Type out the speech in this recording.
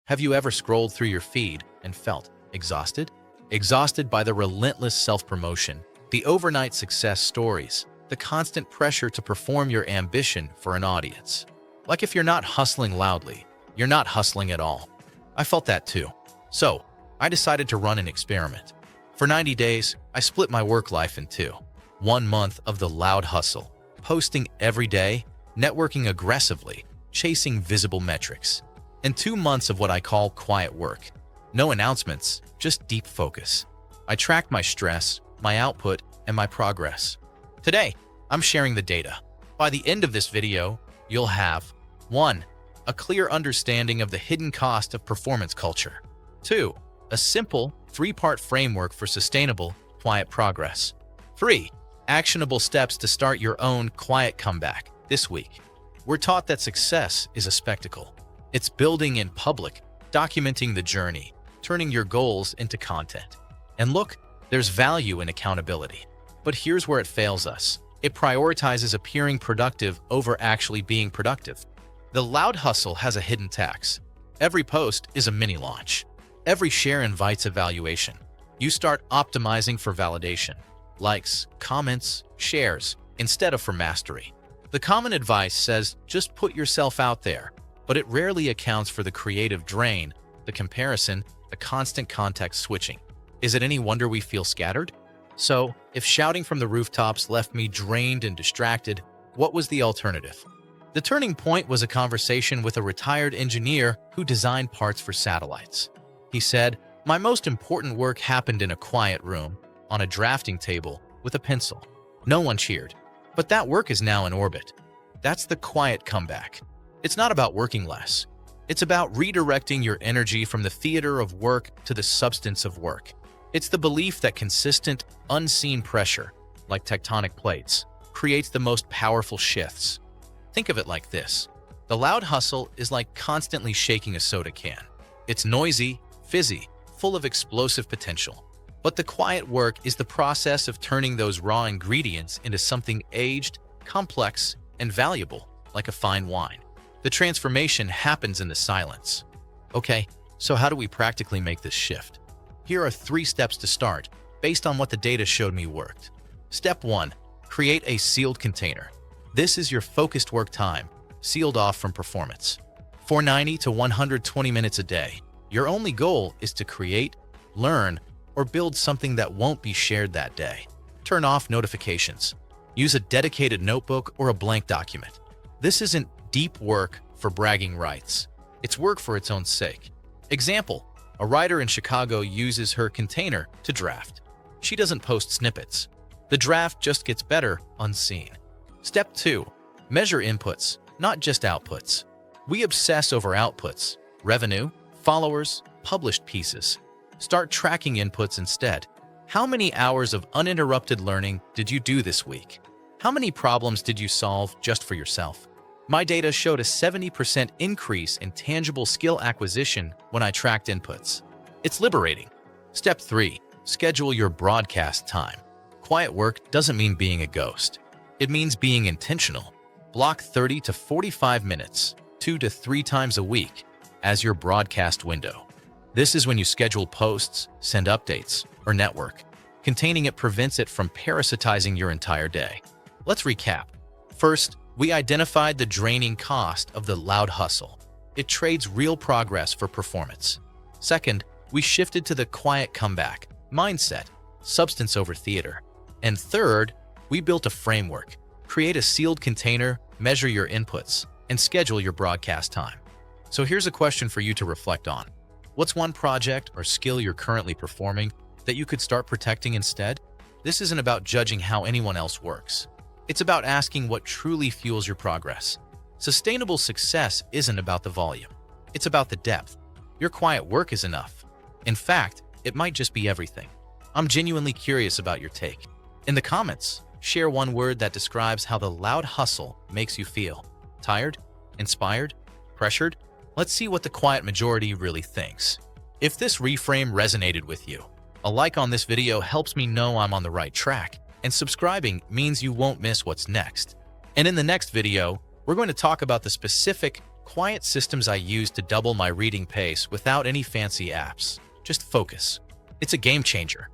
Have you ever scrolled through your feed and felt exhausted? Exhausted by the relentless self-promotion, the overnight success stories, the constant pressure to perform your ambition for an audience. Like if you're not hustling loudly, you're not hustling at all. I felt that too. So, I decided to run an experiment. For 90 days, I split my work life in two. 1 month of the loud hustle, posting every day, networking aggressively, chasing visible metrics. And 2 months of what I call quiet work. No announcements, just deep focus. I tracked my stress, my output, and my progress. Today, I'm sharing the data. By the end of this video, you'll have 1. A clear understanding of the hidden cost of performance culture. 2. A simple, 3-part framework for sustainable, quiet progress. 3. Actionable steps to start your own quiet comeback this week. We're taught that success is a spectacle. It's building in public, documenting the journey, turning your goals into content. And look, there's value in accountability. But here's where it fails us. It prioritizes appearing productive over actually being productive. The loud hustle has a hidden tax. Every post is a mini launch. Every share invites evaluation. You start optimizing for validation, likes, comments, shares, instead of for mastery. The common advice says just put yourself out there, but it rarely accounts for the creative drain, the comparison, the constant context switching. Is it any wonder we feel scattered? So, if shouting from the rooftops left me drained and distracted, what was the alternative? The turning point was a conversation with a retired engineer who designed parts for satellites. He said, "My most important work happened in a quiet room, on a drafting table, with a pencil." No one cheered. But that work is now in orbit. That's the quiet comeback. It's not about working less. It's about redirecting your energy from the theater of work to the substance of work. It's the belief that consistent, unseen pressure, like tectonic plates, creates the most powerful shifts. Think of it like this. The loud hustle is like constantly shaking a soda can. It's noisy, fizzy, full of explosive potential. But the quiet work is the process of turning those raw ingredients into something aged, complex, and valuable, like a fine wine. The transformation happens in the silence. Okay, so how do we practically make this shift? Here are 3 steps to start, based on what the data showed me worked. Step 1. Create a sealed container. This is your focused work time, sealed off from performance. For 90 to 120 minutes a day, your only goal is to create, learn, or build something that won't be shared that day. Turn off notifications. Use a dedicated notebook or a blank document. This isn't deep work for bragging rights. It's work for its own sake. Example, a writer in Chicago uses her container to draft. She doesn't post snippets. The draft just gets better unseen. Step 2. Measure inputs, not just outputs. We obsess over outputs, revenue, followers, published pieces. Start tracking inputs instead. How many hours of uninterrupted learning did you do this week? How many problems did you solve just for yourself? My data showed a 70% increase in tangible skill acquisition when I tracked inputs. It's liberating. Step 3. Schedule your broadcast time. Quiet work doesn't mean being a ghost. It means being intentional. Block 30 to 45 minutes, 2 to 3 times a week, as your broadcast window. This is when you schedule posts, send updates, or network. Containing it prevents it from parasitizing your entire day. Let's recap. First, we identified the draining cost of the loud hustle. It trades real progress for performance. Second, we shifted to the quiet comeback, mindset, substance over theater. And third, we built a framework. Create a sealed container, measure your inputs, and schedule your broadcast time. So here's a question for you to reflect on. What's one project or skill you're currently performing that you could start protecting instead? This isn't about judging how anyone else works. It's about asking what truly fuels your progress. Sustainable success isn't about the volume. It's about the depth. Your quiet work is enough. In fact, it might just be everything. I'm genuinely curious about your take. In the comments, share one word that describes how the loud hustle makes you feel. Tired? Inspired? Pressured? Let's see what the quiet majority really thinks. If this reframe resonated with you, a like on this video helps me know I'm on the right track. And subscribing means you won't miss what's next. And in the next video, we're going to talk about the specific Quiet systems I use to double my reading pace without any fancy apps. Just focus. It's a game changer.